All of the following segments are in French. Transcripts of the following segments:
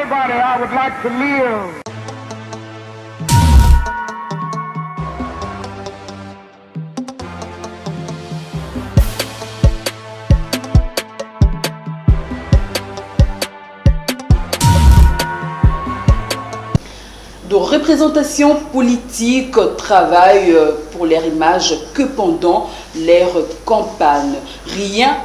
everybody I would like to live. De représentation politique travaillent pour leur image que pendant leur campagne. Rien,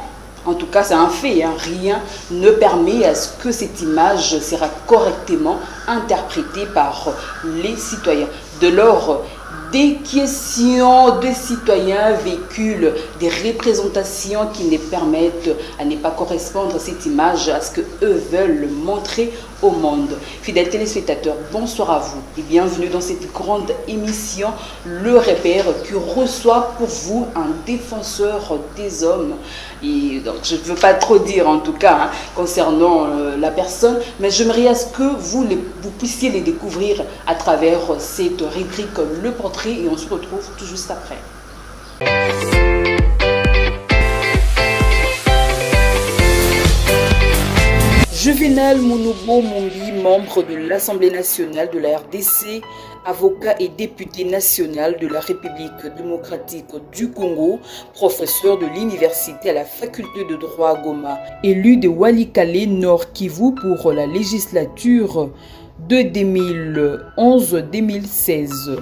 en tout cas c'est un fait, rien ne permet à ce que cette image sera correctement interprétée par les citoyens. De lors, des questions de citoyens véhiculent des représentations qui ne permettent à ne pas correspondre à cette image, à ce qu'eux veulent montrer au monde. Fidèles téléspectateurs, bonsoir à vous et bienvenue dans cette grande émission Le Repère qui reçoit pour vous un défenseur des hommes. Et donc je ne veux pas trop dire en tout cas concernant la personne, mais j'aimerais à ce que vous puissiez les découvrir à travers cette rubrique Le Portrait et on se retrouve tout juste après. Juvénal Monobo-Mombi, membre de l'Assemblée nationale de la RDC, avocat et député national de la République démocratique du Congo, professeur de l'université à la faculté de droit à Goma, élu de Walikale Nord Kivu pour la législature de 2011-2016.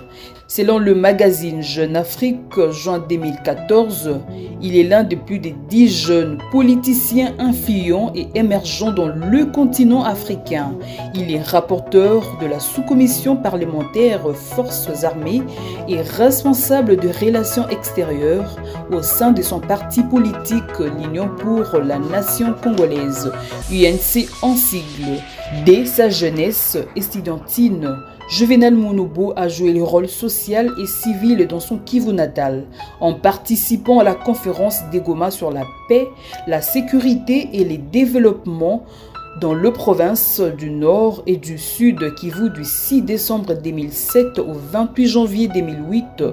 Selon le magazine Jeune Afrique, juin 2014, il est l'un des plus de 10 jeunes politiciens influents et émergents dans le continent africain. Il est rapporteur de la sous-commission parlementaire Forces armées et responsable de relations extérieures au sein de son parti politique l'Union pour la Nation congolaise, UNC en sigle. Dès sa jeunesse estudiantine, Juvénal Monobo a joué le rôle social et civil dans son Kivu natal, en participant à la conférence des Goma sur la paix, la sécurité et les développements dans les provinces du Nord et du Sud Kivu du 6 décembre 2007 au 28 janvier 2008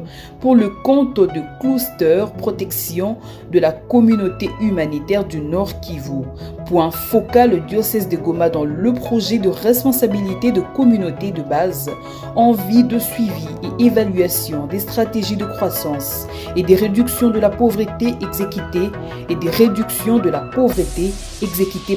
pour le compte de Cluster Protection de la communauté humanitaire du Nord Kivu. Point focal le diocèse de Goma dans le projet de responsabilité de communauté de base en vue de suivi et évaluation des stratégies de croissance et des réductions de la pauvreté exécutées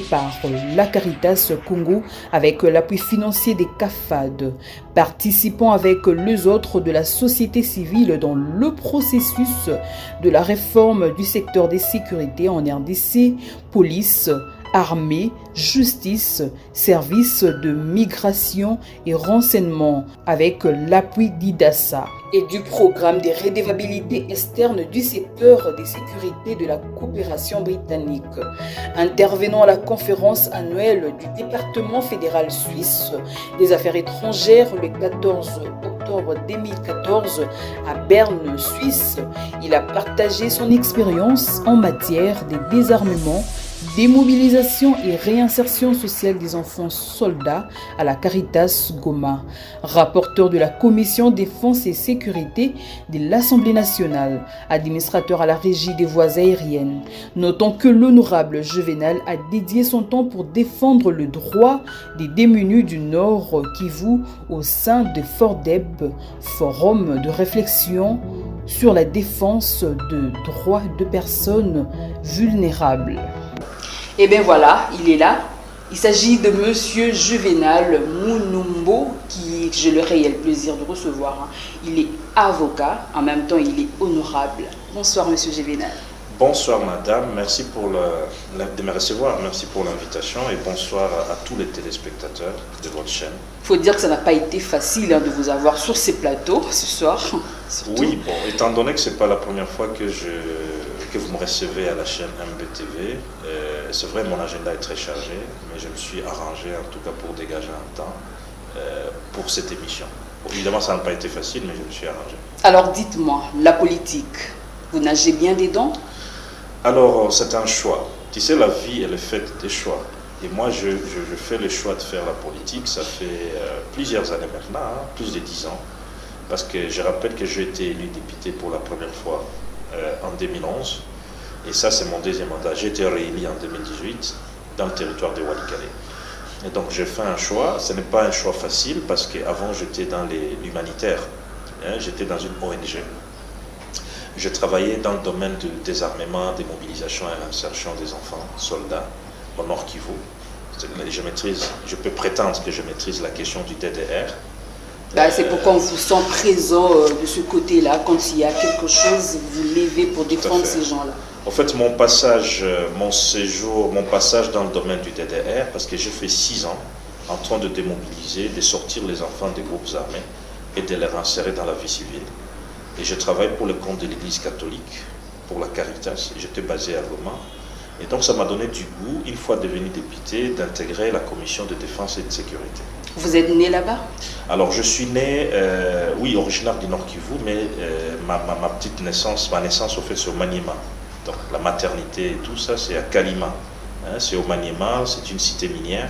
par la Caritas Congo avec l'appui financier des CAFAD, participant avec les autres de la société civile dans le processus de la réforme du secteur des sécurités en RDC, police, armée, justice, services de migration et renseignement avec l'appui d'IDASA et du programme de redevabilité externe du secteur des sécurités de la coopération britannique. Intervenant à la conférence annuelle du département fédéral suisse des affaires étrangères le 14 octobre 2014 à Berne, Suisse, il a partagé son expérience en matière de désarmement, démobilisation et réinsertion sociale des enfants soldats à la Caritas Goma, rapporteur de la commission défense et sécurité de l'Assemblée nationale, administrateur à la régie des voies aériennes. Notons que l'honorable Juvénal a dédié son temps pour défendre le droit des démunis du Nord Kivu au sein de FORDEB, forum de réflexion sur la défense de droits de personnes vulnérables. Et bien voilà, il est là. Il s'agit de monsieur Juvénal Monobo, qui j'ai le réel plaisir de recevoir. Il est avocat, en même temps il est honorable. Bonsoir monsieur Juvénal. Bonsoir madame, merci de me recevoir, merci pour l'invitation et bonsoir à tous les téléspectateurs de votre chaîne. Il faut dire que ça n'a pas été facile de vous avoir sur ces plateaux ce soir. Surtout. Oui, bon, étant donné que ce n'est pas la première fois que vous me recevez à la chaîne MBTV, c'est vrai mon agenda est très chargé, mais je me suis arrangé en tout cas pour dégager un temps pour cette émission. Bon, évidemment ça n'a pas été facile, mais je me suis arrangé. Alors dites-moi, la politique, vous nagez bien dedans? Alors c'est un choix. Tu sais, la vie elle est faite des choix. Et moi je fais le choix de faire la politique, ça fait plusieurs années maintenant, plus de 10 ans. Parce que je rappelle que j'ai été élu député pour la première fois en 2011. Et ça, c'est mon deuxième mandat. J'ai été réélu en 2018 dans le territoire de Walikale. Et donc j'ai fait un choix. Ce n'est pas un choix facile parce qu'avant j'étais dans l'humanitaire. J'étais dans une ONG. Je travaillais dans le domaine du désarmement, démobilisation et insertion des enfants, soldats, au Nord Kivu. Je peux prétendre que je maîtrise la question du DDR. C'est pourquoi on vous sent présent de ce côté-là. Quand il y a quelque chose, vous levez pour défendre ces gens-là. En fait, mon passage dans le domaine du DDR, parce que j'ai fait 6 ans en train de démobiliser, de sortir les enfants des groupes armés et de les réinsérer dans la vie civile. Et je travaille pour le compte de l'Église catholique, pour la Caritas. J'étais basé à Goma. Et donc ça m'a donné du goût, une fois devenu député, d'intégrer la commission de défense et de sécurité. Vous êtes né là-bas? Alors je suis né, oui, originaire du Nord Kivu, mais ma petite naissance, ma naissance au fait c'est au Maniema. Donc la maternité et tout ça c'est à Kalima. C'est au Maniema, c'est une cité minière,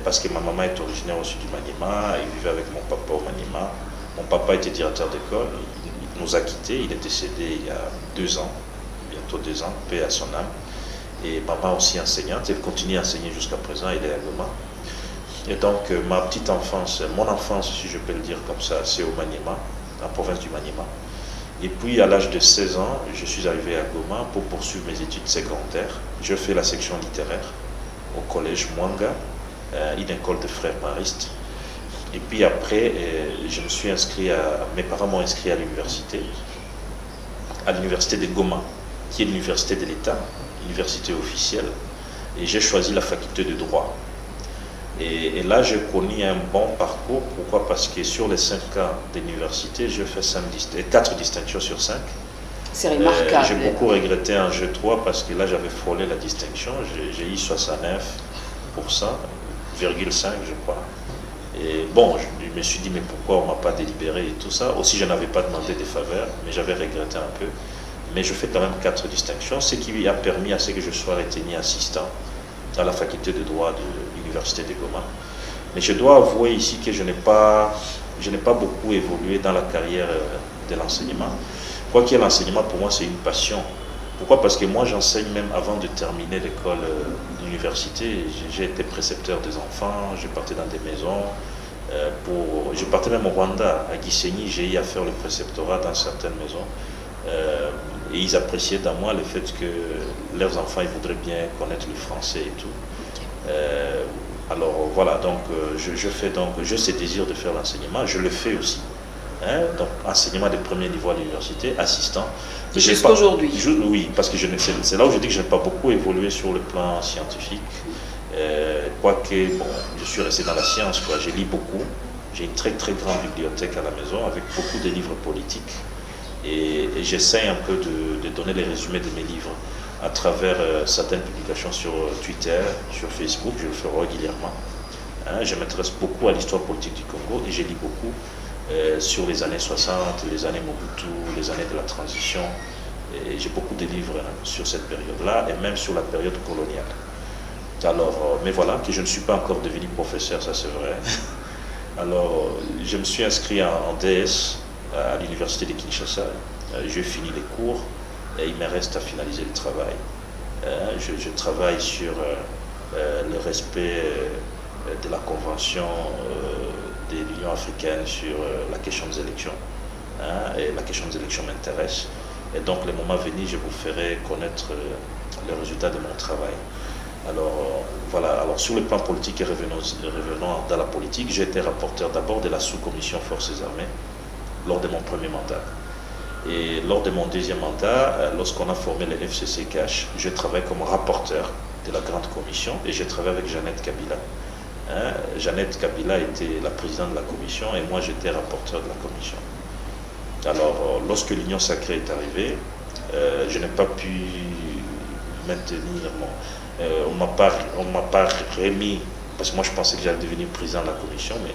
parce que ma maman est originaire aussi du Maniema, il vivait avec mon papa au Maniema. Mon papa était directeur d'école, il nous a quittés, il est décédé il y a 2 ans, bientôt 2 ans, paix à son âme. Et maman aussi enseignante, elle continue à enseigner jusqu'à présent, elle est à Goma. Et donc ma petite enfance, mon enfance si je peux le dire comme ça, c'est au Maniema, en province du Maniema. Et puis à l'âge de 16 ans, je suis arrivé à Goma pour poursuivre mes études secondaires. Je fais la section littéraire au collège Mwanga, une école de frères maristes. Et puis après, je me suis inscrit mes parents m'ont inscrit à l'université de Goma, qui est l'université de l'État, université officielle. Et j'ai choisi la faculté de droit. Et là, j'ai connu un bon parcours. Pourquoi? Parce que sur les 5 ans d'université, j'ai fait 4 distinctions sur 5. C'est remarquable. J'ai beaucoup regretté en G3 parce que là, j'avais frôlé la distinction. J'ai eu 69%, 0,5 je crois. Et bon, je me suis dit, mais pourquoi on ne m'a pas délibéré et tout ça. Aussi, je n'avais pas demandé des faveurs, mais j'avais regretté un peu. Mais je fais quand même 4 distinctions, ce qui a permis à ce que je sois retenu assistant à la faculté de droit de l'université de Goma. Mais je dois avouer ici que je n'ai pas beaucoup évolué dans la carrière de l'enseignement. Quoi qu'il y ait l'enseignement, pour moi, c'est une passion. Pourquoi? Parce que moi, j'enseigne même avant de terminer l'école d'université. J'ai été précepteur des enfants, je partais dans des maisons. Je partais même au Rwanda, à Gisenyi, j'ai eu à faire le préceptorat dans certaines maisons. Et ils appréciaient dans moi le fait que leurs enfants ils voudraient bien connaître le français et tout. Alors voilà, donc j'ai ce désir de faire l'enseignement, je le fais aussi. Donc enseignement de premier niveau à l'université, assistant. Jusqu'à aujourd'hui. Oui, parce que c'est là où je dis que je n'ai pas beaucoup évolué sur le plan scientifique. Quoique, bon, je suis resté dans la science, quoi. Je lis beaucoup. J'ai une très très grande bibliothèque à la maison avec beaucoup de livres politiques. Et j'essaie un peu de donner les résumés de mes livres à travers certaines publications sur Twitter, sur Facebook, je le fais régulièrement. Je m'intéresse beaucoup à l'histoire politique du Congo et je lis beaucoup sur les années 60, les années Mobutu, les années de la transition. Et j'ai beaucoup de livres sur cette période-là et même sur la période coloniale. Alors, mais voilà, que je ne suis pas encore devenu professeur, ça c'est vrai. Alors, je me suis inscrit en DS à l'université de Kinshasa. J'ai fini les cours et il me reste à finaliser le travail. Je travaille sur le respect de la convention de l'Union africaine sur la question des élections. Et la question des élections m'intéresse. Et donc, le moment venu, je vous ferai connaître les résultats de mon travail. Alors, voilà. Alors, sur le plan politique, et revenons dans la politique, j'ai été rapporteur d'abord de la sous-commission Forces armées lors de mon premier mandat. Et lors de mon deuxième mandat, lorsqu'on a formé le FCC-CACH, je travaille comme rapporteur de la grande commission et j'ai travaillé avec Jeannette Kabila. Jeannette Kabila était la présidente de la commission et moi j'étais rapporteur de la commission. Alors, lorsque l'Union sacrée est arrivée, je n'ai pas pu maintenir on ne m'a pas remis, parce que moi je pensais que j'allais devenir président de la commission, mais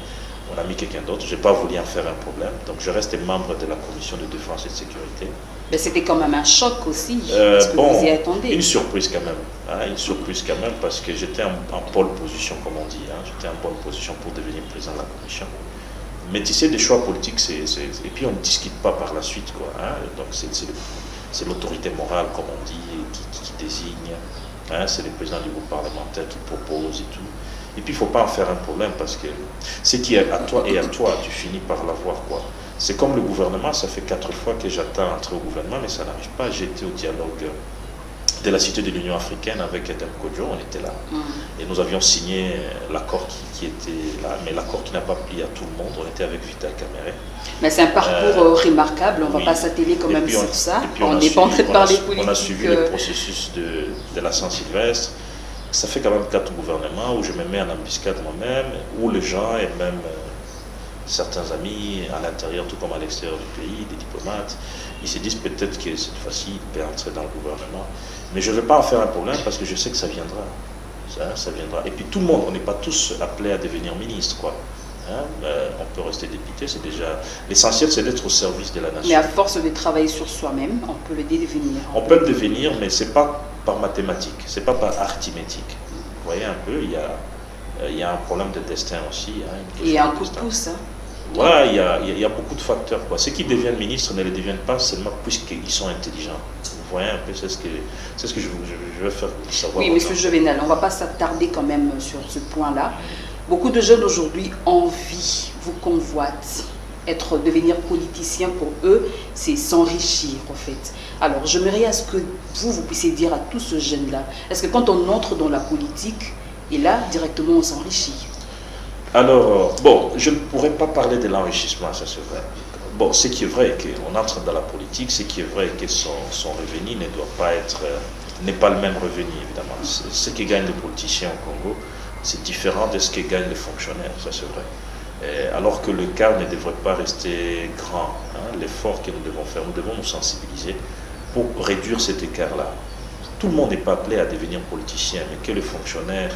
on a mis quelqu'un d'autre. Je n'ai pas voulu en faire un problème. Donc je reste membre de la commission de défense et de sécurité. Mais c'était quand même un choc aussi. Est-ce que vous y attendez? Une surprise quand même. Une surprise quand même parce que j'étais en pole position, comme on dit. J'étais en bonne position pour devenir président de la commission. Mais tu sais, des choix politiques, et puis on ne discute pas par la suite, quoi. Donc c'est l'autorité morale, comme on dit, qui désigne. C'est le président du groupe parlementaire qui propose et tout. Et puis il ne faut pas en faire un problème parce que ce qui est à toi et à toi, tu finis par l'avoir, quoi. C'est comme le gouvernement, ça fait 4 fois que j'attends entrer au gouvernement, mais ça n'arrive pas. J'ai été au dialogue de la Cité de l'Union africaine avec Edem Kodjo, on était là. Et nous avions signé l'accord qui était là, mais l'accord qui n'a pas plu à tout le monde. On était avec Vital Kamere. Mais c'est un parcours remarquable, on ne va oui. pas s'atteler quand même sur ça. On n'est pas en train de parler politique. On a suivi le processus de la Saint-Sylvestre. Ça fait quand même 4 gouvernements où je me mets en embuscade moi-même, où les gens et même certains amis à l'intérieur, tout comme à l'extérieur du pays, des diplomates, ils se disent peut-être que cette fois-ci, il peut entrer dans le gouvernement. Mais je ne vais pas en faire un problème parce que je sais que ça viendra. Ça viendra. Et puis tout le monde, on n'est pas tous appelés à devenir ministre, quoi. On peut rester député, c'est déjà... L'essentiel, c'est d'être au service de la nation. Mais à force de travailler sur soi-même, on peut le devenir. On peut le devenir, mais ce n'est pas par mathématiques, ce n'est pas par arithmétique. Vous voyez un peu, il y a un problème de destin aussi. Et un coup de pouce. Voilà, il y a beaucoup de facteurs, quoi. Ceux qui deviennent ministres ne le deviennent pas seulement puisqu'ils sont intelligents. Vous voyez un peu, c'est ce que je veux faire savoir. Oui, monsieur Juvenal, on ne va pas s'attarder quand même sur ce point-là. Beaucoup de jeunes aujourd'hui envient, vous convoitent. Devenir politicien pour eux, c'est s'enrichir en fait. Alors, j'aimerais à ce que vous puissiez dire à tous ces jeunes-là, est-ce que quand on entre dans la politique, et là, directement on s'enrichit? Alors, bon, je ne pourrais pas parler de l'enrichissement, ça c'est vrai. Bon, ce qui est vrai, qu'on entre dans la politique, ce qui est vrai que son revenu ne doit pas être, n'est pas le même revenu, évidemment. Ce que gagnent les politiciens au Congo, c'est différent de ce que gagnent les fonctionnaires, ça c'est vrai. Alors que l'écart ne devrait pas rester grand. L'effort que nous devons faire, nous devons nous sensibiliser pour réduire cet écart-là. Tout le monde n'est pas appelé à devenir politicien, mais que les fonctionnaires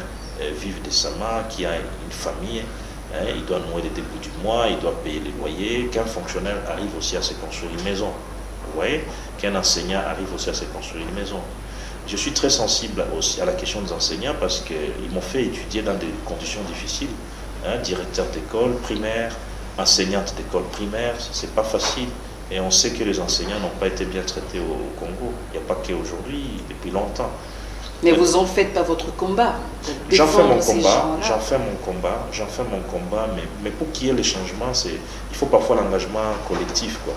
vivent décemment, qui a une famille, il doit nouer les débuts du mois, il doit payer les loyers, qu'un fonctionnaire arrive aussi à se construire une maison. Vous voyez, qu'un enseignant arrive aussi à se construire une maison. Je suis très sensible aussi à la question des enseignants parce qu'ils m'ont fait étudier dans des conditions difficiles. Directeur d'école primaire, enseignante d'école primaire, c'est pas facile. Et on sait que les enseignants n'ont pas été bien traités au Congo. Il n'y a pas qu'aujourd'hui, depuis longtemps. Mais vous en faites pas votre combat. J'en fais mon combat, mais pour qu'il y ait les changements, il faut parfois l'engagement collectif, quoi.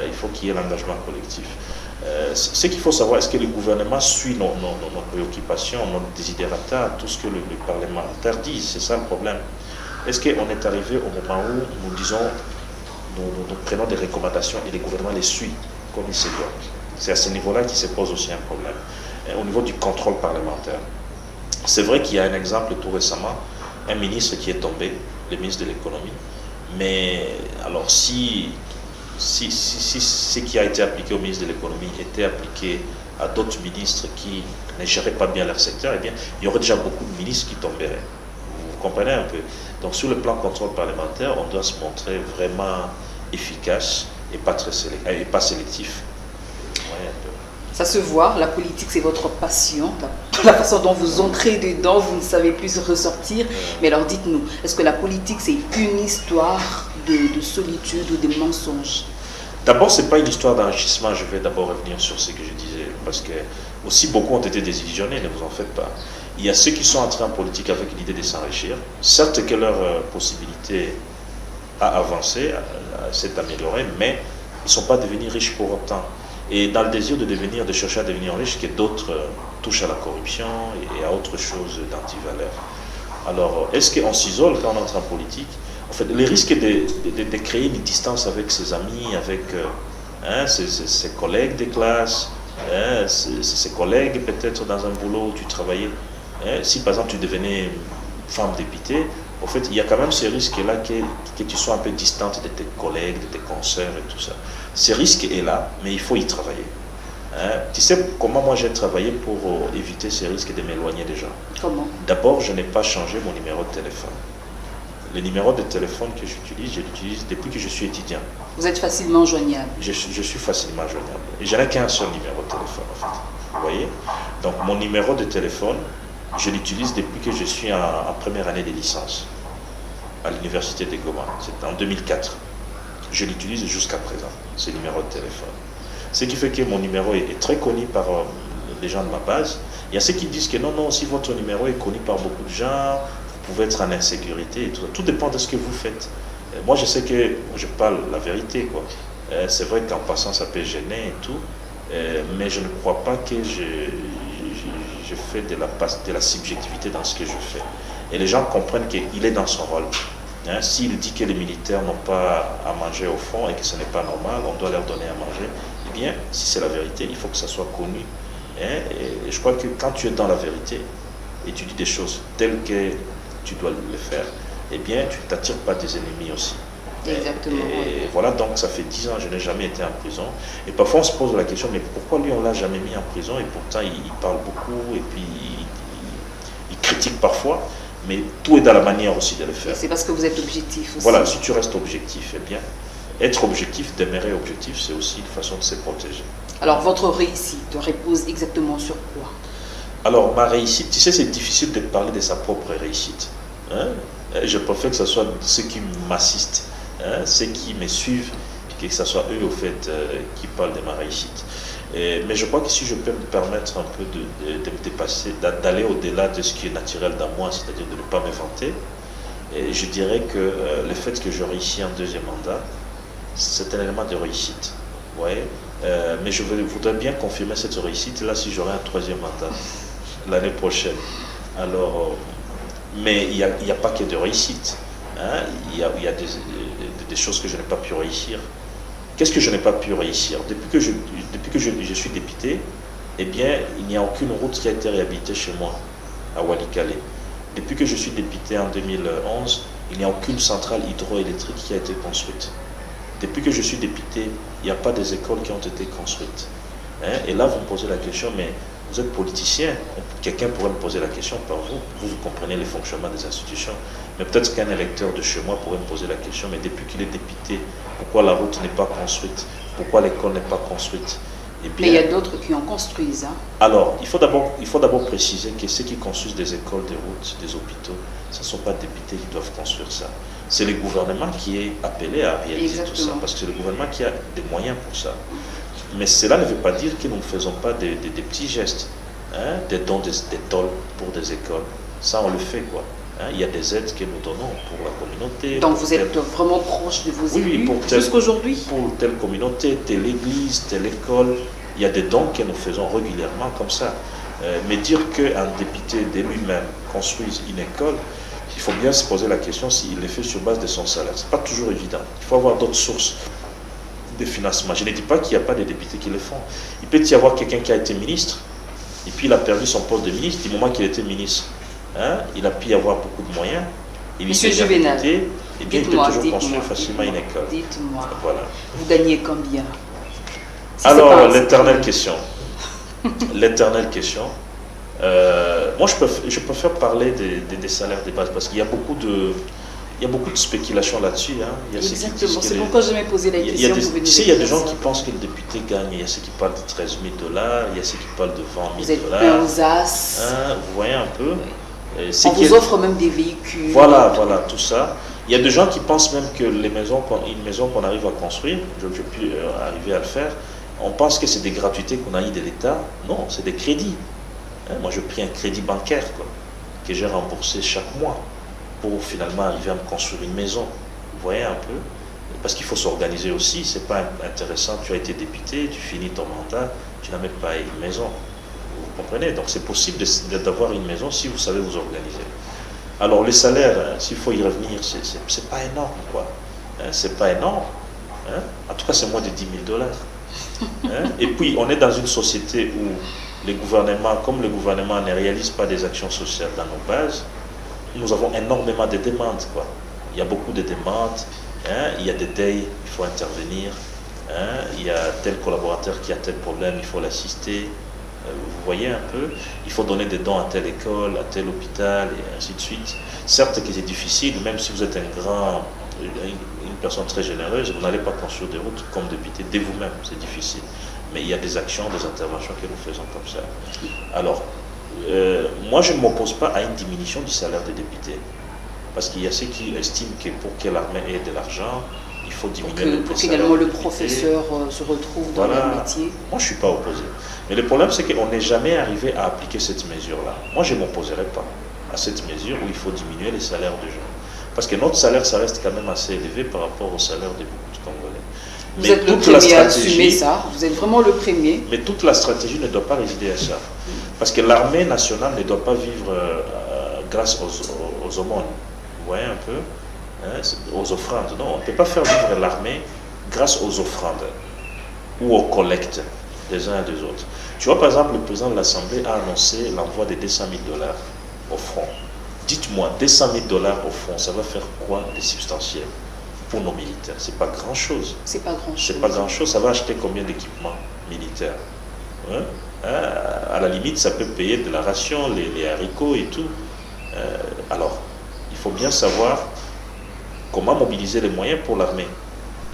Il faut qu'il y ait l'engagement collectif. Ce qu'il faut savoir, est-ce que le gouvernement suit nos préoccupations, nos desiderata, tout ce que les parlementaires disent? C'est ça le problème. Est-ce qu'on est arrivé au moment où nous disons, nous prenons des recommandations et le gouvernement les suit comme il se doit? C'est à ce niveau-là qu'il se pose aussi un problème. Au niveau du contrôle parlementaire. C'est vrai qu'il y a un exemple tout récemment, un ministre qui est tombé, le ministre de l'économie, mais alors si ce qui a été appliqué au ministre de l'économie était appliqué à d'autres ministres qui ne géraient pas bien leur secteur, eh bien, il y aurait déjà beaucoup de ministres qui tomberaient. Vous comprenez un peu? Donc sur le plan contrôle parlementaire, on doit se montrer vraiment efficace et pas sélectif. Ouais, un peu. Ça se voit, la politique c'est votre passion, la façon dont vous entrez dedans, vous ne savez plus ressortir. Mais alors dites-nous, est-ce que la politique c'est une histoire de solitude ou de mensonges? D'abord, ce n'est pas une histoire d'enrichissement, je vais d'abord revenir sur ce que je disais, parce que aussi beaucoup ont été désillusionnés, ne vous en faites pas. Il y a ceux qui sont entrés en politique avec l'idée de s'enrichir, certes que leur possibilité a avancé, s'est améliorée, mais ils ne sont pas devenus riches pour autant. Et dans le désir de chercher à devenir riche, que d'autres touchent à la corruption et à autre chose d'antivaleur. Alors, est-ce qu'on s'isole quand on entre en politique? En fait, le risque de créer une distance avec ses amis, avec ses collègues de classe, ses collègues peut-être dans un boulot où tu travaillais. Si par exemple tu devenais femme députée, en fait, il y a quand même ce risque-là que tu sois un peu distante de tes collègues, de tes consoeurs et tout ça. Ce risque est là, mais il faut y travailler. Tu sais comment moi j'ai travaillé pour éviter ce risque de m'éloigner des gens? Comment? D'abord, je n'ai pas changé mon numéro de téléphone. Le numéro de téléphone que j'utilise, je l'utilise depuis que je suis étudiant. Vous êtes facilement joignable? Je suis facilement joignable. Et je n'ai qu'un seul numéro de téléphone, en fait. Vous voyez? Donc, mon numéro de téléphone, je l'utilise depuis que je suis en première année de licence à l'université de Goma. C'était en 2004. Je l'utilise jusqu'à présent, ce numéro de téléphone. Ce qui fait que mon numéro est très connu par les gens de ma base. Il y a ceux qui disent que non, si votre numéro est connu par beaucoup de gens, vous pouvez être en insécurité et tout. Tout dépend de ce que vous faites. Moi, je sais que je parle la vérité, quoi. C'est vrai qu'en passant, ça peut gêner et tout, mais je ne crois pas que je fais de la subjectivité dans ce que je fais. Et les gens comprennent qu'il est dans son rôle. S'il dit que les militaires n'ont pas à manger au fond et que ce n'est pas normal, on doit leur donner à manger, eh bien, si c'est la vérité, il faut que ça soit connu. Et je crois que quand tu es dans la vérité et tu dis des choses telles que tu dois le faire, eh bien, tu ne t'attires pas des ennemis aussi. Exactement. Et voilà, donc ça fait 10 ans, je n'ai jamais été en prison. Et parfois, on se pose la question, mais pourquoi lui, on ne l'a jamais mis en prison? Et pourtant, il parle beaucoup et puis il critique parfois. Mais tout est dans la manière aussi de le faire. C'est parce que vous êtes objectif aussi. Voilà, si tu restes objectif, eh bien, être objectif, demeurer objectif, c'est aussi une façon de se protéger. Alors, votre réussite repose exactement sur quoi? Alors, ma réussite, tu sais, c'est difficile de parler de sa propre réussite. Je préfère que ce soit ceux qui m'assistent, ceux qui me suivent, que ce soit eux, au fait, qui parlent de ma réussite. Mais je crois que si je peux me permettre un peu de me dépasser, d'aller au-delà de ce qui est naturel dans moi, c'est-à-dire de ne pas me vanter, je dirais que le fait que je réussis en deuxième mandat, c'est un élément de réussite. Ouais. Mais je voudrais bien confirmer cette réussite là si j'aurais un troisième mandat l'année prochaine. Alors, mais il n'y a pas que de réussite. Il y a des choses que je n'ai pas pu réussir. Qu'est-ce que je n'ai pas pu réussir? Depuis que je suis député, eh bien, il n'y a aucune route qui a été réhabilitée chez moi, à Walikale. Depuis que je suis député en 2011, il n'y a aucune centrale hydroélectrique qui a été construite. Depuis que je suis député, il n'y a pas des écoles qui ont été construites. Et là, vous me posez la question, mais vous êtes politicien, quelqu'un pourrait me poser la question par vous. Vous comprenez les fonctionnements des institutions. Mais peut-être qu'un électeur de chez moi pourrait me poser la question, mais depuis qu'il est député, pourquoi la route n'est pas construite? Pourquoi l'école n'est pas construite? Eh bien, mais il y a d'autres qui en construisent. Alors, il faut d'abord préciser que ceux qui construisent des écoles, des routes, des hôpitaux, ce ne sont pas députés qui doivent construire ça. C'est le gouvernement qui est appelé à réaliser tout ça, parce que c'est le gouvernement qui a des moyens pour ça. Mais cela ne veut pas dire que nous ne faisons pas des petits gestes, des dons des tôles pour des écoles. Ça, on le fait, quoi. Il y a des aides que nous donnons pour la communauté. Donc vous êtes vraiment proche de vos élus jusqu'aujourd'hui? Pour telle communauté, telle église, telle école, il y a des dons que nous faisons régulièrement comme ça. Mais dire qu'un député de lui-même construise une école, il faut bien se poser la question s'il le fait sur base de son salaire. Ce n'est pas toujours évident. Il faut avoir d'autres sources de financement. Je ne dis pas qu'il n'y a pas des députés qui le font. Il peut y avoir quelqu'un qui a été ministre, et puis il a perdu son poste de ministre du moment qu'il était ministre. Il a pu y avoir beaucoup de moyens. Monsieur Juvenal, et bien il peut toujours construire facilement une école. Dites-moi, voilà. Vous gagnez combien? Alors, l'éternelle question. L'éternelle question. Moi, je préfère parler des salaires de base parce qu'il y a beaucoup de spéculation là-dessus. Exactement, c'est pourquoi je m'ai posé la question. Il y a des gens qui pensent que le député gagne, il y a ceux qui parlent de 13 000 $, il y a ceux qui parlent de 20 000 $. Vous êtes plein aux as. Vous voyez un peu. On vous offre même des véhicules. Voilà, tout ça. Il y a des gens qui pensent même que une maison qu'on arrive à construire, je peux arriver à le faire, on pense que c'est des gratuités qu'on a eu de l'État. Non, c'est des crédits. Moi, je pris un crédit bancaire que j'ai remboursé chaque mois pour finalement arriver à me construire une maison. Vous voyez un peu? Parce qu'il faut s'organiser aussi. C'est pas intéressant. Tu as été député, tu finis ton mandat, tu n'as même pas une maison. Vous comprenez? Donc c'est possible d'avoir une maison si vous savez vous organiser. Alors les salaires, s'il faut y revenir, c'est pas énorme, quoi. C'est pas énorme. En tout cas, c'est moins de 10 000 $. Et puis, on est dans une société où les gouvernements, comme le gouvernement ne réalise pas des actions sociales dans nos bases, nous avons énormément de demandes, quoi. Il y a beaucoup de demandes, il y a des deuils, il faut intervenir, il y a tel collaborateur qui a tel problème, il faut l'assister. Vous voyez un peu, il faut donner des dons à telle école, à tel hôpital, et ainsi de suite. Certes que c'est difficile, même si vous êtes une personne très généreuse, vous n'allez pas construire des routes comme député de vous-même, c'est difficile. Mais il y a des actions, des interventions que nous faisons comme ça. Alors, moi je ne m'oppose pas à une diminution du salaire des députés. Parce qu'il y a ceux qui estiment que pour que l'armée ait de l'argent, il il faut diminuer pour qu'également le professeur se retrouve dans le métier. Moi, je ne suis pas opposé. Mais le problème, c'est qu'on n'est jamais arrivé à appliquer cette mesure-là. Moi, je ne m'opposerai pas à cette mesure où il faut diminuer les salaires des gens. Parce que notre salaire, ça reste quand même assez élevé par rapport au salaire de beaucoup de Congolais. Vous êtes le premier à assumer ça, vous êtes vraiment le premier. Mais toute la stratégie ne doit pas résider à ça. Parce que l'armée nationale ne doit pas vivre grâce aux aumônes. Vous voyez un peu, hein, aux offrandes. Non, on ne peut pas faire vivre l'armée grâce aux offrandes ou aux collectes des uns et des autres. Tu vois, par exemple, le président de l'Assemblée a annoncé l'envoi de 200 000 $ au front. Dites-moi, 200 000 $ au front, ça va faire quoi de substantiel pour nos militaires? C'est pas grand-chose. C'est pas grand-chose. C'est pas grand-chose. Ça va acheter combien d'équipements militaires, hein? À la limite, ça peut payer de la ration, les haricots et tout. Alors, il faut bien savoir comment mobiliser les moyens pour l'armée.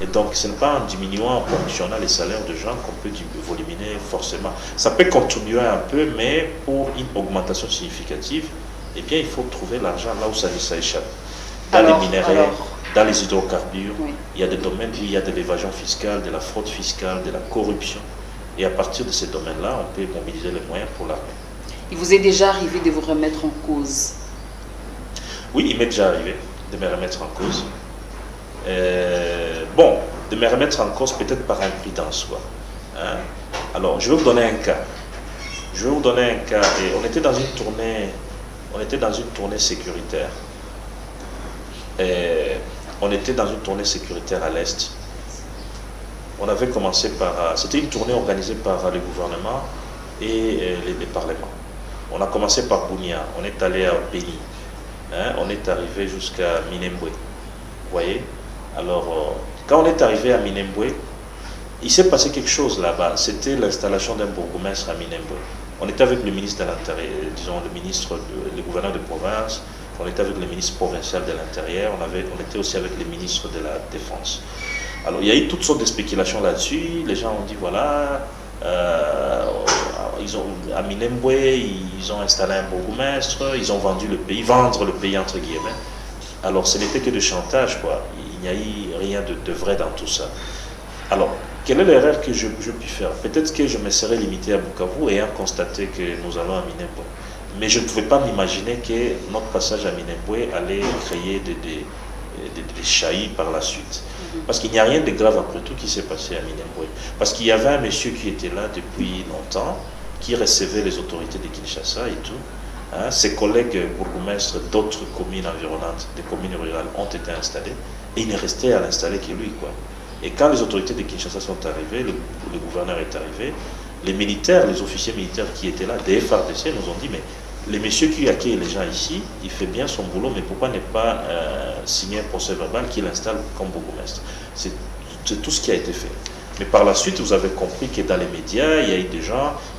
Et donc, ce n'est pas en diminuant, en ponctionnant les salaires de gens qu'on peut voluminer forcément. Ça peut continuer un peu, mais pour une augmentation significative, eh bien, il faut trouver l'argent là où ça échappe. Dans les minéraux, dans les hydrocarbures, oui. Il y a des domaines où il y a de l'évasion fiscale, de la fraude fiscale, de la corruption. Et à partir de ces domaines-là, on peut mobiliser les moyens pour l'armée. Il vous est déjà arrivé de vous remettre en cause? Oui, il m'est déjà arrivé de me remettre en cause. Bon, de me remettre en cause peut-être par imprudence, quoi. Hein? Alors, je vais vous donner un cas. Et on était dans une tournée sécuritaire. On était dans une tournée sécuritaire à l'Est. On avait commencé par... C'était une tournée organisée par le gouvernement et les parlements. On a commencé par Bunia, on est allé à Beni, hein, on est arrivé jusqu'à Minembwe. Vous voyez? Alors, quand on est arrivé à Minembwe, il s'est passé quelque chose là-bas. C'était l'installation d'un bourgmestre à Minembwe. On était avec le ministre de l'Intérieur, disons le gouverneur de province, on était avec le ministre provincial de l'Intérieur, on était aussi avec le ministre de la Défense. Alors, il y a eu toutes sortes de spéculations là-dessus. Les gens ont dit, voilà, à Minembwe, ils ont installé un bourgmestre, ils ont vendu le pays, vendre le pays entre guillemets. Alors, ce n'était que de chantage, quoi. Il n'y a eu rien de vrai dans tout ça. Alors, quelle est l'erreur que je puis faire? Peut-être que je me serais limité à Bukavu ayant constaté que nous allons à Minembwe. Mais je ne pouvais pas m'imaginer que notre passage à Minembwe allait créer des chahis par la suite. Parce qu'il n'y a rien de grave après tout qui s'est passé à Minembwe. Parce qu'il y avait un monsieur qui était là depuis longtemps, qui recevait les autorités de Kinshasa et tout. Hein, ses collègues bourgmestres d'autres communes environnantes, des communes rurales, ont été installés. Et il ne restait à l'installer que lui, quoi. Et quand les autorités de Kinshasa sont arrivées, le gouverneur est arrivé, les militaires, les officiers militaires qui étaient là, des FARDC, nous ont dit, mais les messieurs qui accueillent les gens ici, il fait bien son boulot, mais pourquoi ne pas signer un procès verbal qui l'installe comme bourgmestre? C'est tout ce qui a été fait. Mais par la suite, vous avez compris que dans les médias, il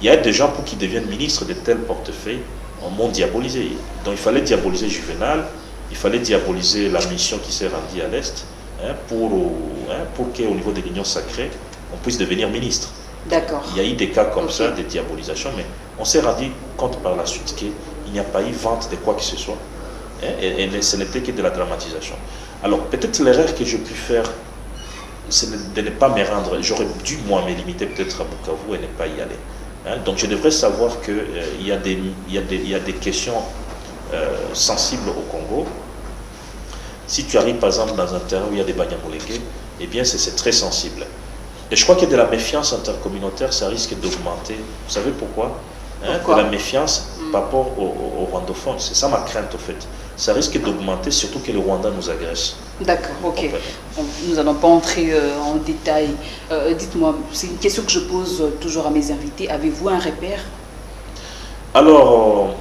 y a des gens pour qu'ils deviennent ministres de tels portefeuilles, on m'ont diabolisé. Donc il fallait diaboliser Juvenal, il fallait diaboliser la mission qui s'est rendue à l'Est, hein, pour qu'au niveau de l'Union sacrée, on puisse devenir ministre. D'accord. Il y a eu des cas comme ça, de diabolisation, mais on s'est rendu compte par la suite qu'il n'y a pas eu vente de quoi que ce soit. Hein, et ce n'était que de la dramatisation. Alors peut-être l'erreur que j'ai pu faire, c'est de ne pas me rendre. J'aurais dû, moi, me limiter peut-être à Bukavu et ne pas y aller. Hein, donc je devrais savoir qu'il y a des questions sensibles au Congo. Si tu arrives par exemple dans un terrain où il y a des Banyamulenge, eh bien c'est très sensible. Et je crois que de la méfiance intercommunautaire, ça risque d'augmenter. Vous savez pourquoi? De la méfiance par rapport aux rwandophones. C'est ça ma crainte au fait. Ça risque d'augmenter, surtout que le Rwanda nous agresse. D'accord, ok. Nous n'allons pas entrer en détail. Dites-moi, c'est une question que je pose toujours à mes invités. Avez-vous un repère? Alors,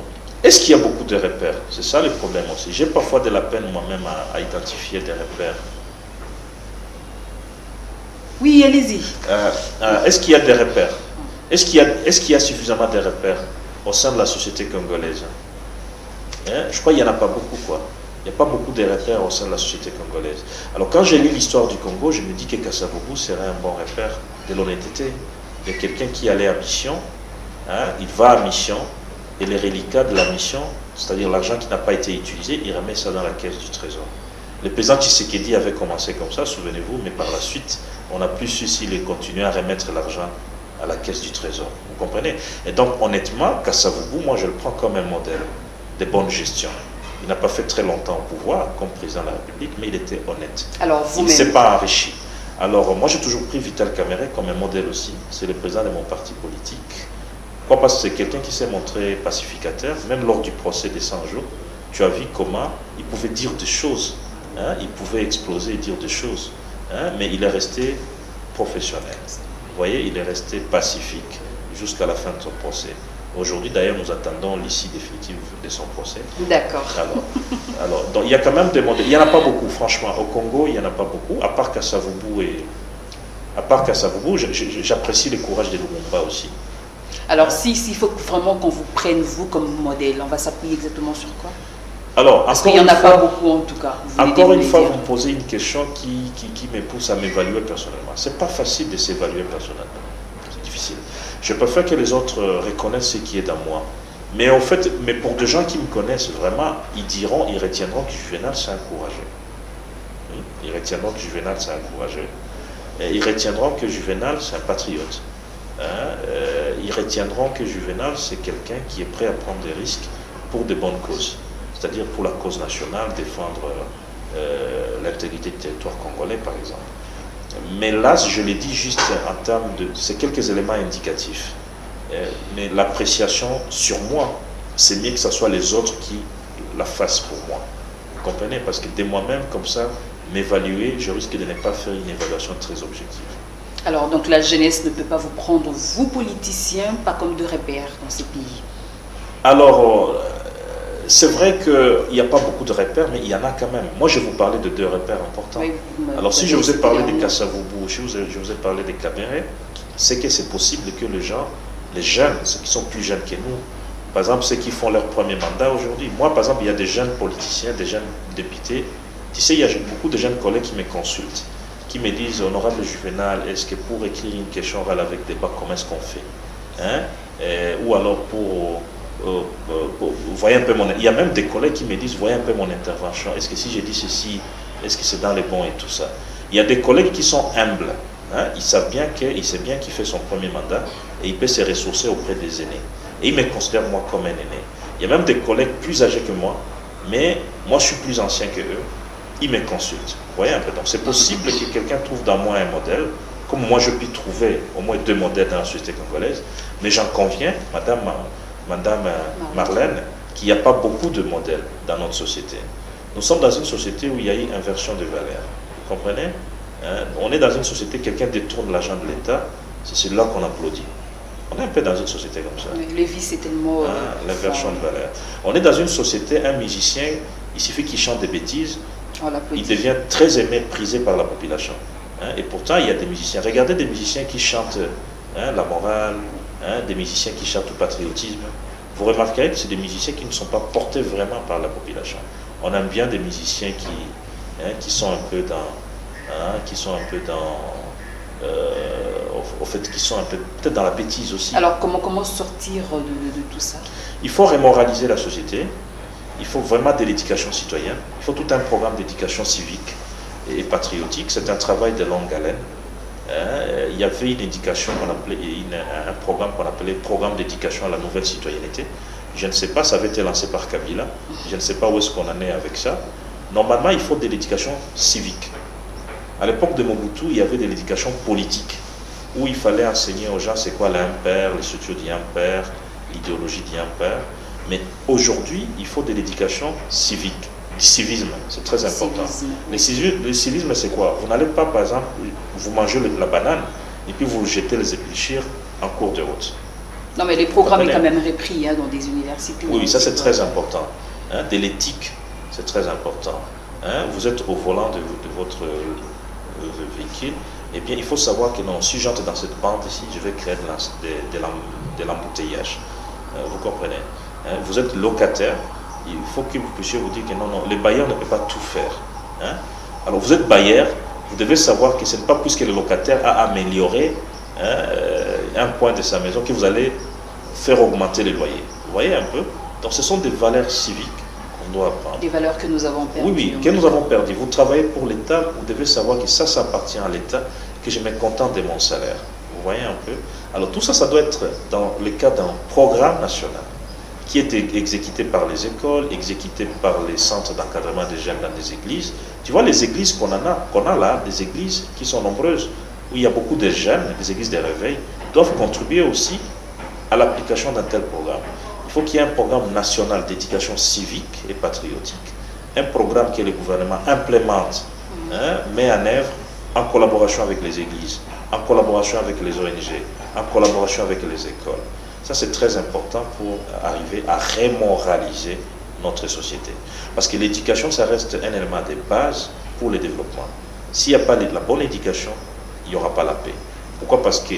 est-ce qu'il y a beaucoup de repères? C'est ça le problème aussi. J'ai parfois de la peine moi-même à identifier des repères. Oui, allez-y. Est-ce qu'il y a des repères? Est-ce qu'il y a suffisamment de repères au sein de la société congolaise? Je crois qu'il n'y en a pas beaucoup, quoi. Il n'y a pas beaucoup de repères au sein de la société congolaise. Alors quand j'ai lu l'histoire du Congo, je me dis que Kasavubu serait un bon repère de l'honnêteté, de quelqu'un qui allait à mission, hein, il va à mission, et les reliquats de la mission, c'est-à-dire l'argent qui n'a pas été utilisé, il remet ça dans la caisse du trésor. Le président Tshisekedi avait commencé comme ça, souvenez-vous, mais par la suite, on n'a plus su s'il continuait à remettre l'argent à la caisse du trésor. Vous comprenez? Et donc, honnêtement, Kasavubu, moi, je le prends comme un modèle de bonne gestion. Il n'a pas fait très longtemps au pouvoir comme président de la République, mais il était honnête. Alors, il ne s'est pas enrichi. Alors, moi, j'ai toujours pris Vital Kamerhe comme un modèle aussi. C'est le président de mon parti politique. Pourquoi? Parce que c'est quelqu'un qui s'est montré pacificateur, même lors du procès des 100 jours. Tu as vu comment il pouvait dire des choses. Hein, il pouvait exploser et dire des choses. Hein, mais il est resté professionnel. Vous voyez, il est resté pacifique jusqu'à la fin de son procès. Aujourd'hui, d'ailleurs, nous attendons l'issue définitive de son procès. D'accord. Alors, donc, il y a quand même des modèles. Il n'y en a pas beaucoup, franchement. Au Congo, il n'y en a pas beaucoup. À part Kasavubu, j'apprécie le courage de Lumumba aussi. Alors, s'il faut vraiment qu'on vous prenne, vous, comme modèle, on va s'appuyer exactement sur quoi? Alors, parce qu'il n'y en a pas beaucoup, en tout cas. Encore une fois, vous me posez une question qui me pousse à m'évaluer personnellement. Ce n'est pas facile de s'évaluer personnellement. C'est difficile. Je préfère que les autres reconnaissent ce qui est dans moi. Mais en fait, pour des gens qui me connaissent vraiment, ils retiendront que Juvenal, c'est un courageux. Ils retiendront que Juvenal, c'est un courageux. Et ils retiendront que Juvenal, c'est un patriote. Ils retiendront que Juvenal, c'est quelqu'un qui est prêt à prendre des risques pour de bonnes causes. C'est-à-dire pour la cause nationale, défendre l'intégrité du territoire congolais, par exemple. Mais là, je l'ai dit juste en termes de... C'est quelques éléments indicatifs. Mais l'appréciation sur moi, c'est mieux que ce soit les autres qui la fassent pour moi. Vous comprenez? Parce que de moi-même, comme ça, m'évaluer, je risque de ne pas faire une évaluation très objective. Alors, donc la jeunesse ne peut pas vous prendre, vous politiciens, pas comme de repères dans ces pays? Alors, c'est vrai qu'il n'y a pas beaucoup de repères, mais il y en a quand même. Moi, je vais vous parler de 2 repères importants. Oui, alors, si je vous ai parlé de Kasavubu, si je vous ai parlé de Kamerhe, c'est que c'est possible que les jeunes, ceux qui sont plus jeunes que nous, par exemple, ceux qui font leur premier mandat aujourd'hui. Moi, par exemple, il y a des jeunes politiciens, des jeunes députés. Tu sais, il y a beaucoup de jeunes collègues qui me consultent, qui me disent, honorable Juvenal, est-ce que pour écrire une question orale avec débat, comment est-ce qu'on fait, hein? Ou alors voyez un peu il y a même des collègues qui me disent, voyez un peu mon intervention, est-ce que si j'ai dit ceci, est-ce que c'est dans les bons et tout ça. Il y a des collègues qui sont humbles, hein? Ils savent bien qu'il fait son premier mandat et il peut se ressourcer auprès des aînés. Et ils me considèrent moi comme un aîné. Il y a même des collègues plus âgés que moi, mais moi je suis plus ancien que eux, ils me consultent. Vous voyez un peu, donc c'est possible que quelqu'un trouve dans moi un modèle, comme moi je puis trouver au moins 2 modèles dans la société congolaise, mais j'en conviens, Madame Marlène, qu'il n'y a pas beaucoup de modèles dans notre société. Nous sommes dans une société où il y a eu inversion de valeurs. Vous comprenez? On est dans une société, quelqu'un détourne l'argent de l'État, c'est celui-là qu'on applaudit. On est un peu dans une société comme ça. Le vice est tellement... l'inversion de valeurs. On est dans une société, un musicien, il suffit qu'il chante des bêtises, il devient très aimé, prisé par la population. Et pourtant, il y a des musiciens. Regardez des musiciens qui chantent la morale, des musiciens qui chantent le patriotisme. Vous remarquerez que c'est des musiciens qui ne sont pas portés vraiment par la population. On aime bien des musiciens qui sont un peu dans... au fait, qui sont un peu peut-être dans la bêtise aussi. Alors, comment sortir de tout ça? Il faut remoraliser la société. Il faut vraiment de l'éducation citoyenne. Il faut tout un programme d'éducation civique et patriotique. C'est un travail de longue haleine. Il y avait une éducation qu'on appelait, un programme qu'on appelait programme d'éducation à la nouvelle citoyenneté. Je ne sais pas, ça avait été lancé par Kabila. Je ne sais pas où est-ce qu'on en est avec ça. Normalement, il faut de l'éducation civique. À l'époque de Mobutu, il y avait de l'éducation politique, où il fallait enseigner aux gens c'est quoi l'impair, les structures d'impair, l'idéologie d'impair. Mais aujourd'hui, il faut de l'éducation civique, du civisme, c'est très important. Le civisme, c'est quoi? Vous n'allez pas, par exemple, vous mangez la banane et puis vous jetez les épluchures en cours de route. Non, mais les programmes sont quand même repris dans des universités. Oui, ça c'est très important. De l'éthique, c'est très important. Vous êtes au volant de votre véhicule, eh bien, il faut savoir que non, si j'entre dans cette bande ici, je vais créer de l'embouteillage. Vous comprenez? Vous êtes locataire, il faut que vous puissiez vous dire que non, le bailleur ne peut pas tout faire. Alors, vous êtes bailleur, vous devez savoir que ce n'est pas puisque le locataire a amélioré un point de sa maison que vous allez faire augmenter les loyers. Vous voyez un peu? Donc, ce sont des valeurs civiques qu'on On doit apprendre. Des valeurs que nous avons perdues. Oui, oui, que nous avons perdu. Vous travaillez pour l'État, vous devez savoir que ça appartient à l'État, que je me contente de mon salaire. Vous voyez un peu? Alors tout ça, ça doit être dans le cadre d'un programme national qui est exécuté par les écoles, exécuté par les centres d'encadrement des jeunes dans les églises. Tu vois, les églises qu'on a là, des églises qui sont nombreuses, où il y a beaucoup de jeunes, des églises de réveil, doivent contribuer aussi à l'application d'un tel programme. Il faut qu'il y ait un programme national d'éducation civique et patriotique, un programme que le gouvernement implémente, met en œuvre en collaboration avec les églises, en collaboration avec les ONG, en collaboration avec les écoles. Ça, c'est très important pour arriver à remoraliser notre société. Parce que l'éducation, ça reste un élément de base pour le développement. S'il n'y a pas la bonne éducation, il n'y aura pas la paix. Pourquoi? Parce que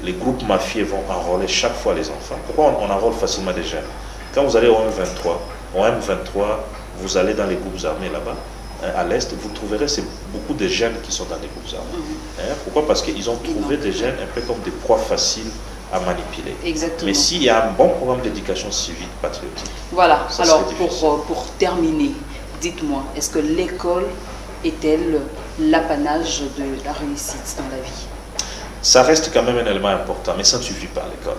les groupes mafieux vont enrôler chaque fois les enfants. Pourquoi on enrôle facilement des jeunes? Quand vous allez au M23, vous allez dans les groupes armés là-bas, à l'Est, vous trouverez beaucoup de jeunes qui sont dans les groupes armés. Pourquoi? Parce qu'ils ont trouvé des jeunes un peu comme des proies faciles à manipuler. Exactement. Mais s'il y a un bon programme d'éducation civique patriotique. Voilà, alors pour terminer, dites-moi, est-ce que l'école est-elle l'apanage de la réussite dans la vie? Ça reste quand même un élément important, mais ça ne suffit pas l'école.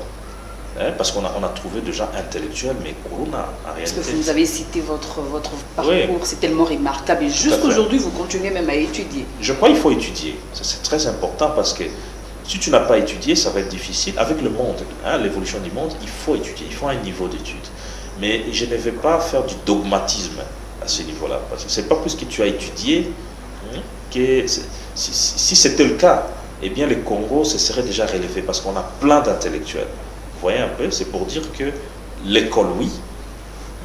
Parce qu'on a trouvé des gens intellectuels, mais Corona, en réalité... Parce que vous avez cité votre parcours, oui, c'est tellement remarquable. Et jusqu'aujourd'hui, vous continuez même à étudier. Je crois qu'il faut étudier. C'est très important parce que si tu n'as pas étudié, ça va être difficile. Avec le monde, l'évolution du monde, il faut étudier, il faut un niveau d'étude. Mais je ne vais pas faire du dogmatisme à ce niveau-là. Parce que ce n'est pas plus que tu as étudié que... Si c'était le cas, eh bien le Congo se serait déjà relevé parce qu'on a plein d'intellectuels. Vous voyez un peu, c'est pour dire que l'école, oui,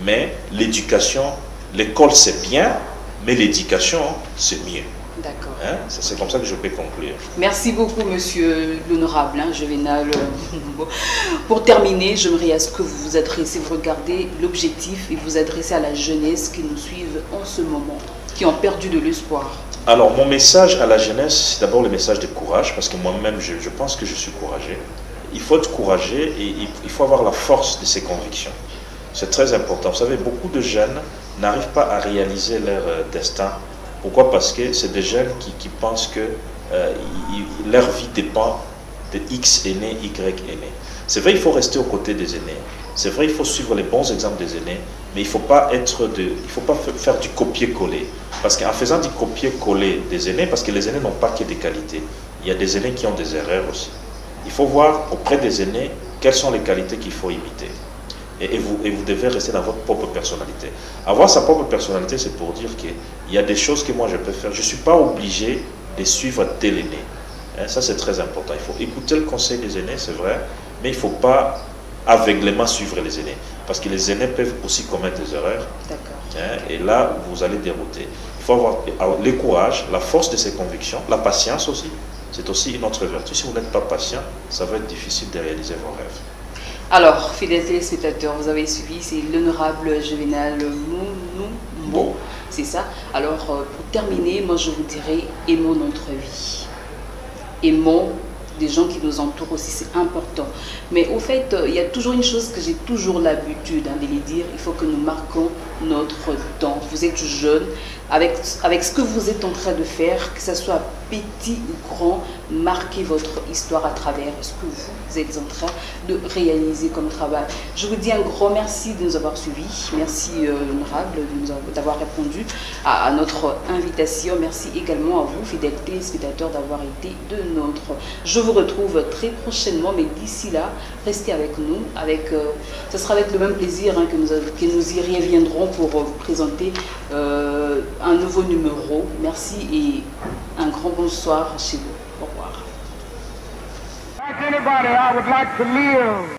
mais l'éducation, l'école c'est bien, mais l'éducation c'est mieux. D'accord. C'est comme ça que je peux conclure. Merci beaucoup, monsieur l'honorable Juvénal. Pour terminer, j'aimerais à ce que vous vous adressez, vous regardez l'objectif et vous adressez à la jeunesse qui nous suivent en ce moment, qui ont perdu de l'espoir. Alors, mon message à la jeunesse, c'est d'abord le message de courage, parce que moi-même, je pense que je suis courageux. Il faut être courageux et il faut avoir la force de ses convictions. C'est très important. Vous savez, beaucoup de jeunes n'arrivent pas à réaliser leur destin. Pourquoi? Parce que c'est des jeunes qui pensent que leur vie dépend de X aînés, Y aînés. C'est vrai, il faut rester aux côtés des aînés. C'est vrai, il faut suivre les bons exemples des aînés, mais il ne faut pas faire du copier-coller. Parce qu'en faisant du copier-coller des aînés, parce que les aînés n'ont pas que des qualités, il y a des aînés qui ont des erreurs aussi. Il faut voir auprès des aînés quelles sont les qualités qu'il faut imiter. Et vous devez rester dans votre propre personnalité. Avoir sa propre personnalité, c'est pour dire qu'il y a des choses que moi je peux faire. Je ne suis pas obligé de suivre tel aîné. Ça, c'est très important. Il faut écouter le conseil des aînés, c'est vrai, mais il ne faut pas aveuglément suivre les aînés. Parce que les aînés peuvent aussi commettre des erreurs. Et là, vous allez dérouter. Il faut avoir le courage, la force de ses convictions, la patience aussi. C'est aussi une autre vertu. Si vous n'êtes pas patient, ça va être difficile de réaliser vos rêves. Alors, fidèles téléspectateurs, vous avez suivi, c'est l'honorable Juvénal Mbo. C'est ça. Alors, pour terminer, moi je vous dirais, aimons notre vie. Aimons des gens qui nous entourent aussi, c'est important. Mais au fait, il y a toujours une chose que j'ai toujours l'habitude de les dire, il faut que nous marquons notre temps. Vous êtes jeune, avec ce que vous êtes en train de faire, que ce soit petit ou grand, marquez votre histoire à travers ce que vous êtes en train de réaliser comme travail. Je vous dis un grand merci de nous avoir suivis. Merci l'honorable d'avoir répondu à notre invitation. Merci également à vous, fidèles téléspectateurs, d'avoir été de notre. Je vous retrouve très prochainement, mais d'ici là, restez avec nous. Ce sera avec le même plaisir que nous y reviendrons pour vous présenter un nouveau numéro. Merci et un grand bonsoir chez vous. Au revoir. Like anybody, I would like to live